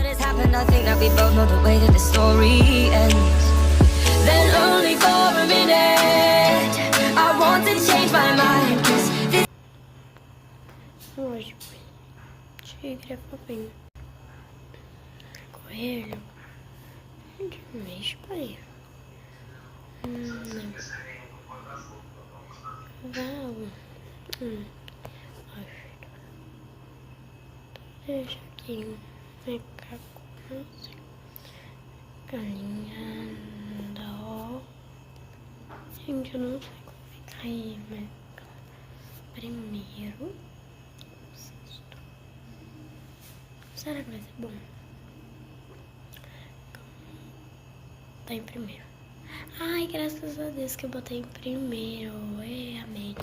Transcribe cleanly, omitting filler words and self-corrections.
it's happened, I think that we both know the way that the story ends. Then only for a minute, I want to change my mind. 'Cause this Hoje, tigre fofinho. Coelho. De mês para ele. Não. Cavalo. Deixa aqui. Macaco. Não sei. Galinha. Dó. Gente, eu não sei como vai cair, mas primeiro. Sexto. Será que vai ser bom? Tá em primeiro. Ai, graças a Deus que eu botei em primeiro. Amei.